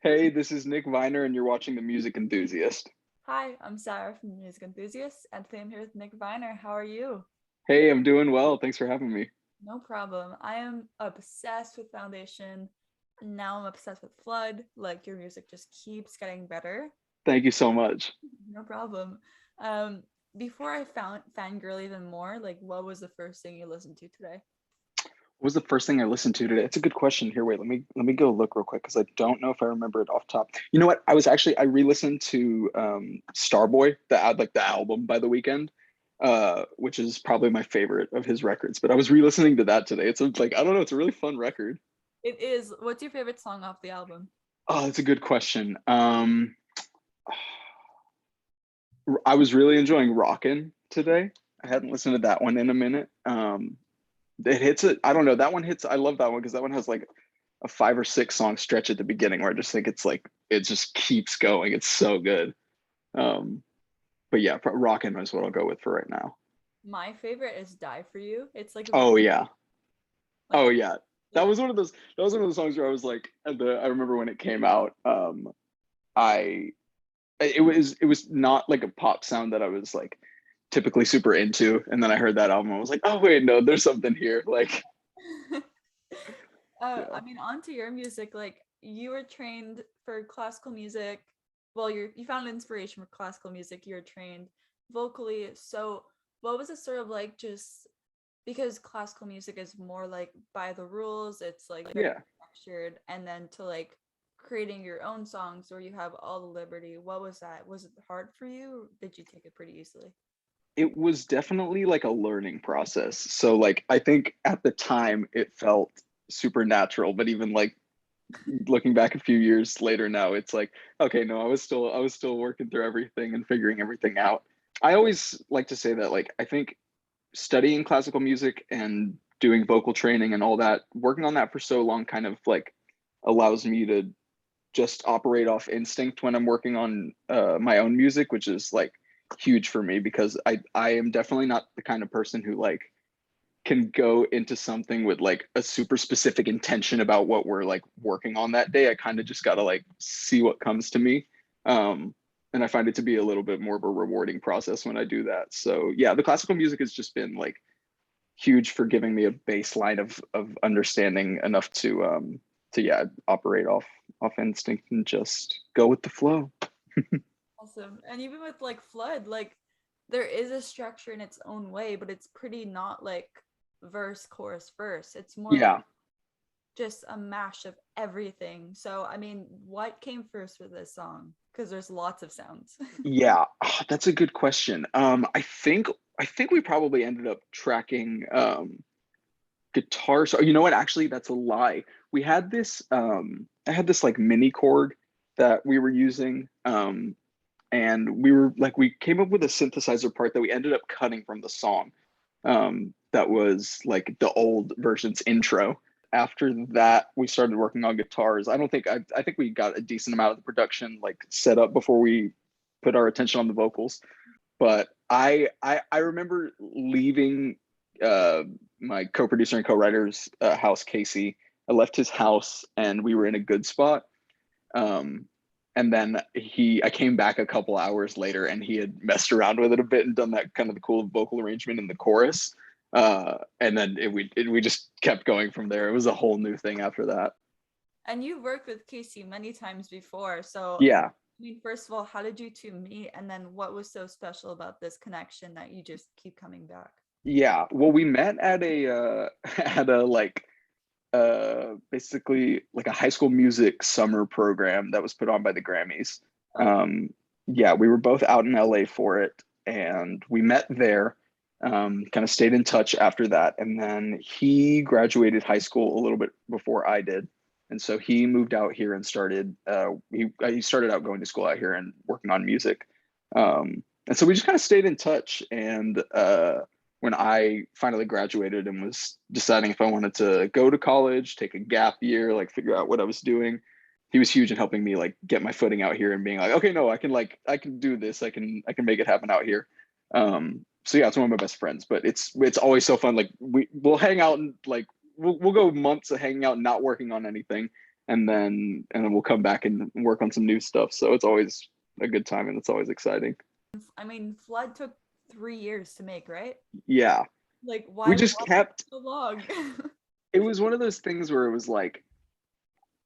Hey, this is Nick Vyner, and you're watching The Music Enthusiast. Hi, I'm Sarah from the Music Enthusiast, and today I'm here with Nick Vyner. How are you? Hey, I'm doing well. Thanks for having me. No problem. I am obsessed with Foundation. Now I'm obsessed with Flood. Like your music just keeps getting better. Thank you so much. No problem. Um, Before I found fangirl even more, like what was the first thing you listened to today? What was the first thing I listened to today? It's a good question. Here, wait, let me go look real quick because I don't know if I remember it off top. You know what? I re-listened to Starboy, the album by The Weeknd, which is probably my favorite of his records. But I was re-listening to that today. I don't know, it's a really fun record. It is. What's your favorite song off the album? Oh, that's a good question. I was really enjoying Rockin' today. I hadn't listened to that one in a minute. It hits it. I don't know. That one hits. I love that one because that one has like a 5 or 6 song stretch at the beginning where I just think it's like it just keeps going. It's so good. Um, but yeah, Rockin' is what I'll go with for right now. My favorite is Die For You. It's like a very Oh yeah. like Oh yeah. That yeah. was one of those. That was one of the songs where I was like, I remember when it came out. I it was not like a pop sound that I was like typically super into, and then I heard that album. I was like, oh wait, no, there's something here. Like, I yeah. mean, onto your music, like you were trained for classical music. Well, you found inspiration for classical music. You were trained vocally. So, what was it sort of like? Just because classical music is more like by the rules, it's like very Yeah. structured, and then to like creating your own songs where you have all the liberty. What was that? Was it hard for you, or did you take it pretty easily? It was definitely like a learning process. So like I think at the time it felt supernatural, but even like looking back a few years later now, it's like, okay, no, I was still working through everything and figuring everything out. I always like to say that like I think studying classical music and doing vocal training and all that, working on that for so long kind of like allows me to just operate off instinct when I'm working on my own music, which is like huge for me because I am definitely not the kind of person who like can go into something with like a super specific intention about what we're like working on that day. I kind of just gotta like see what comes to me. And I find it to be a little bit more of a rewarding process when I do that. So yeah, the classical music has just been like huge for giving me a baseline of understanding enough to yeah operate off instinct and just go with the flow. Awesome. And even with like Flood, like there is a structure in its own way, but it's pretty not like verse, chorus, verse. It's more like Yeah, just a mash of everything. So, I mean, what came first with this song? Because there's lots of sounds. yeah, that's a good question. I think we probably ended up tracking guitar. So you know what? Actually, that's a lie. We had this. I had this like mini chord that we were using, and we came up with a synthesizer part that we ended up cutting from the song. That was like the old version's intro. After that, we started working on guitars. I think we got a decent amount of the production like set up before we put our attention on the vocals. But I remember leaving uh, my co-producer and co-writer's house, Casey. I left his house and we were in a good spot. Um, and then I came back a couple hours later and he had messed around with it a bit and done that kind of the cool vocal arrangement in the chorus. And then we just kept going from there. It was a whole new thing after that. And you've worked with Casey many times before. So, Yeah. I mean, first of all, how did you two meet? And then what was so special about this connection that you just keep coming back? Yeah. Well, we met at a at a like basically like a high school music summer program that was put on by the Grammys. Oh, Um, yeah, we were both out in LA for it, and we met there. Kind of stayed in touch after that, and then he graduated high school a little bit before I did, and so he moved out here and started. He started out going to school out here and working on music, and so we just kind of stayed in touch. And when I finally graduated and was deciding if I wanted to go to college, take a gap year, like figure out what I was doing, he was huge in helping me like get my footing out here and being like, okay, no, I can do this. I can make it happen out here. So yeah, it's one of my best friends, but it's always so fun. Like we'll hang out and like we'll go months of hanging out, not working on anything. and then we'll come back and work on some new stuff. So it's always a good time and it's always exciting. I mean, Flood took 3 years to make, right? Yeah. Like, We why just was it kept so long? it was one of those things where it was like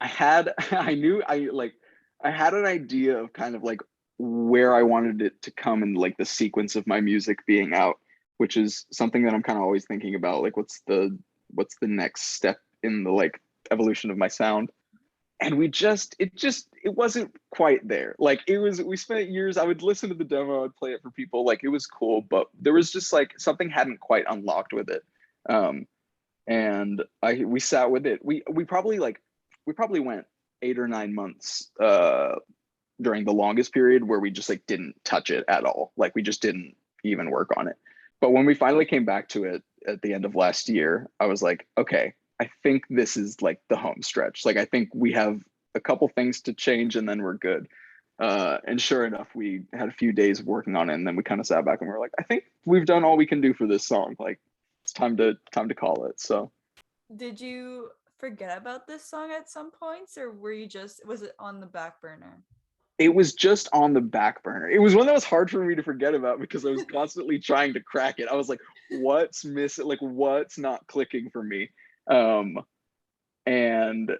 I had I knew I had an idea of kind of like where I wanted it to come in like the sequence of my music being out, which is something that I'm kind of always thinking about. Like what's the next step in the like evolution of my sound? And it wasn't quite there. Like we spent years, I would listen to the demo, I'd play it for people, like it was cool, but there was just like something hadn't quite unlocked with it. Um and I we sat with it. We probably went 8 or 9 months during the longest period where we just like didn't touch it at all. Like we just didn't even work on it. But when we finally came back to it at the end of last year, I was like, okay, I think this is like the home stretch. Like I think we have a couple things to change and then we're good. And sure enough, we had a few days of working on it, and then we kind of sat back and we were like, I think we've done all we can do for this song. Like it's time to call it. So Did you forget about this song at some points, or was it on the back burner? it was just on the back burner. It was one that was hard for me to forget about because I was constantly trying to crack it. I was like, what's missing? Like, what's not clicking for me? Um, and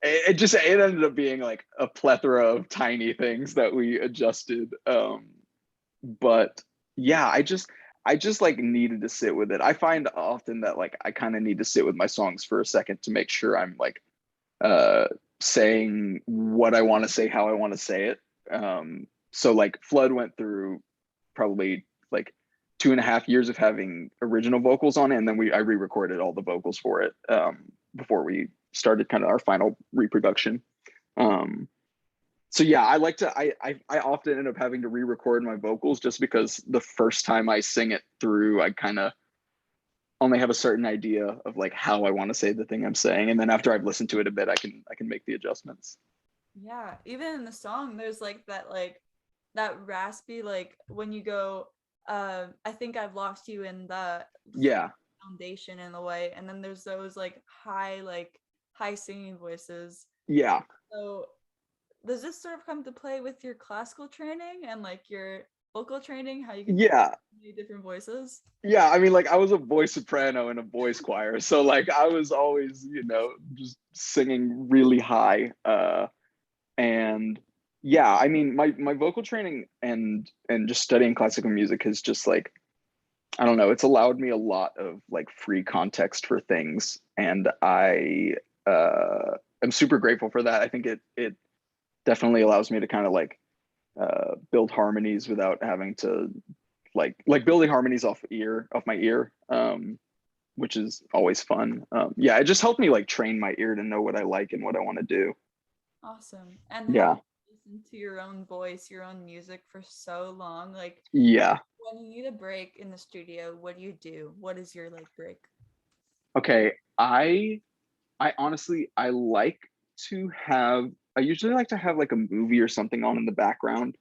it ended up being like a plethora of tiny things that we adjusted. But yeah, I just like needed to sit with it. I find often that like I kind of need to sit with my songs for a second to make sure I'm like uh saying what I want to say, how I want to say it. So like Flood went through probably like 2.5 years of having original vocals on it, and then I re-recorded all the vocals for it before we started kind of our final reproduction. Um, so yeah, I often end up having to re-record my vocals just because the first time I sing it through, I kind of only have a certain idea of like how I want to say the thing I'm saying, and then after I've listened to it a bit, I can make the adjustments. Yeah, even in the song, there's that raspy, like when you go, I think I've lost you in the Yeah, foundation in a way, and then there's those high singing voices. yeah, So does this sort of come to play with your classical training and like your vocal training, how you can do yeah, many different voices? yeah. I mean, like I was a voice soprano in a boys choir, so like I was always, just singing really high. And yeah, I mean, my vocal training and just studying classical music has just like I don't know, it's allowed me a lot of like free context for things, and I am super grateful for that. I think it definitely allows me to kind of like build harmonies without having to like building harmonies off my ear, which is always fun. Yeah, it just helped me like train my ear to know what I like and what I want to do. Awesome. And Yeah, having listened to your own voice, your own music for so long, like yeah. when you need a break in the studio, what do you do? What is your like break? Okay, I honestly I like to have I usually like to have like a movie or something on in the background.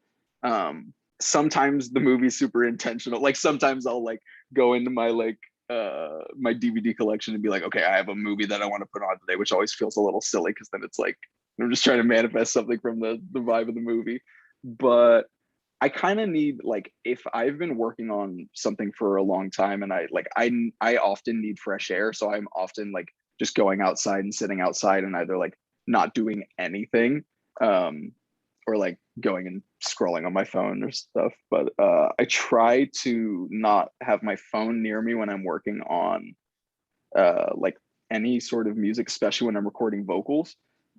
Sometimes the movie's super intentional. Like sometimes I'll like go into my like my DVD collection and be like, okay, I have a movie that I want to put on today, which always feels a little silly because then it's like I'm just trying to manifest something from the vibe of the movie. But I kind of need like if I've been working on something for a long time and I often need fresh air, so I'm often like just going outside and sitting outside and either like not doing anything um or like going and scrolling on my phone or stuff. But I try to not have my phone near me when I'm working on like any sort of music, especially when I'm recording vocals.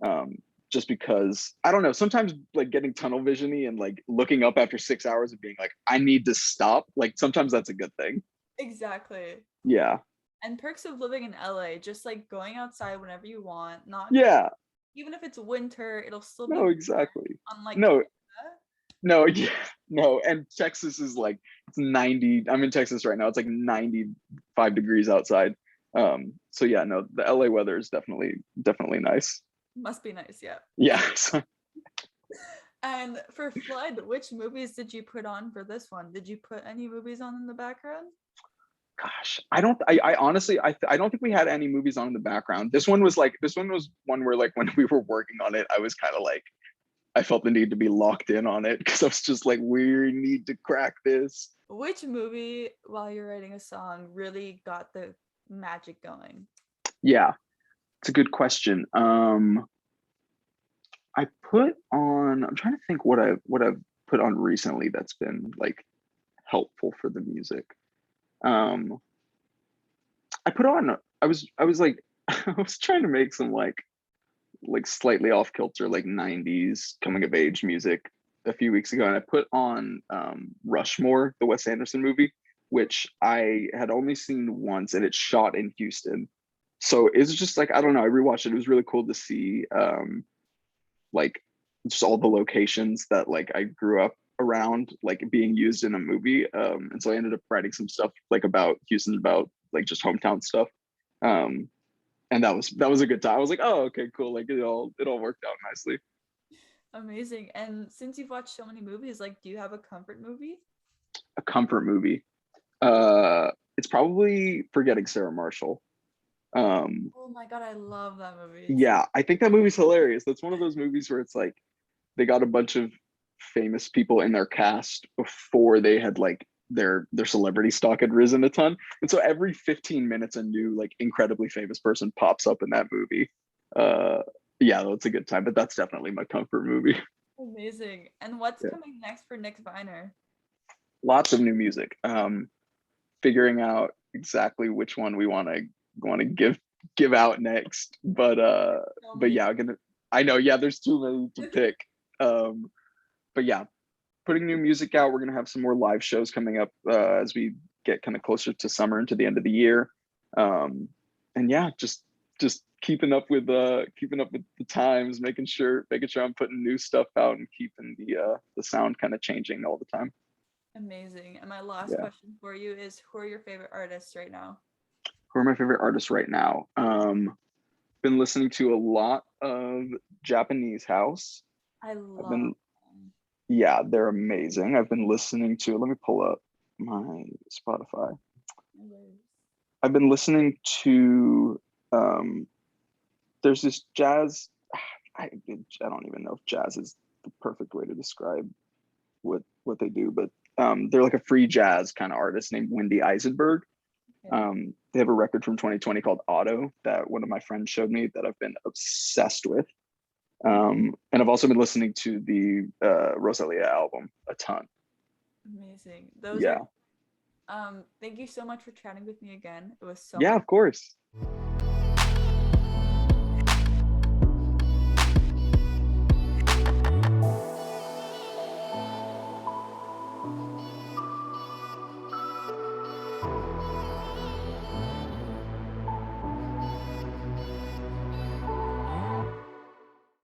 Um, just because I don't know, sometimes like getting tunnel visiony and like looking up after 6 hours of being like, I need to stop. Like sometimes that's a good thing. Exactly. Yeah. And perks of living in LA, just like going outside whenever you want, not Yeah. even if it's winter, it'll still be No, warm, exactly. unlike No, Canada. no, yeah, no. And Texas is like it's 90. I'm in Texas right now. It's like 95 degrees outside. So yeah, no, the LA weather is definitely nice. Must be nice, yeah. Yeah. And for Flood, which movies did you put on for this one? Did you put any movies on in the background? Gosh, I honestly, I don't think we had any movies on in the background. This one was one where like when we were working on it, I was kind of like, I felt the need to be locked in on it because I was just like, we need to crack this. Which movie, while you're writing a song, really got the magic going? Yeah, it's a good question. I put on, I'm trying to think what I've put on recently that's been like helpful for the music. Um, I put on, I was like, I was trying to make some like slightly off kilter like 90s coming of age music a few weeks ago, and I put on Rushmore, the Wes Anderson movie, which I had only seen once, and it's shot in Houston. So it's just like, I don't know, I rewatched it. It was really cool to see like just all the locations that like I grew up around like being used in a movie. And so I ended up writing some stuff like about Houston, about like just hometown stuff. Um, and that was a good time. I was like, oh, okay, cool. Like it all worked out nicely. Amazing. And since you've watched so many movies, like, do you have a comfort movie? A comfort movie. It's probably Forgetting Sarah Marshall. Oh my God, I love that movie. Yeah, I think that movie's hilarious. That's one of those movies where it's like they got a bunch of famous people in their cast before they had like their celebrity stock had risen a ton. And so every 15 minutes a new like incredibly famous person pops up in that movie. Uh yeah, that's a good time, but that's definitely my comfort movie. Amazing. And what's Yeah. coming next for Nick Vyner? Lots of new music. Figuring out exactly which one we want to give out next. So But many. yeah, I know, yeah, there's too many to pick. But yeah, putting new music out. We're gonna have some more live shows coming up as we get kind of closer to summer into the end of the year. And yeah, just keeping up with the times, making sure I'm putting new stuff out and keeping the sound kind of changing all the time. Amazing. And my last Yeah. question for you is, who are your favorite artists right now? Who are my favorite artists right now? Been listening to a lot of Japanese house. I I've love been them. Yeah, they're amazing. I've been listening to, let me pull up my Spotify. I've been listening to there's this jazz. I don't even know if jazz is the perfect way to describe what they do, but they're like a free jazz kind of artist named Wendy Eisenberg. Okay. They have a record from 2020 called Auto that one of my friends showed me that I've been obsessed with. And I've also been listening to the Rosalia album a ton. Amazing. Those are Yeah. thank you so much for chatting with me again. It was so Yeah, much. of course.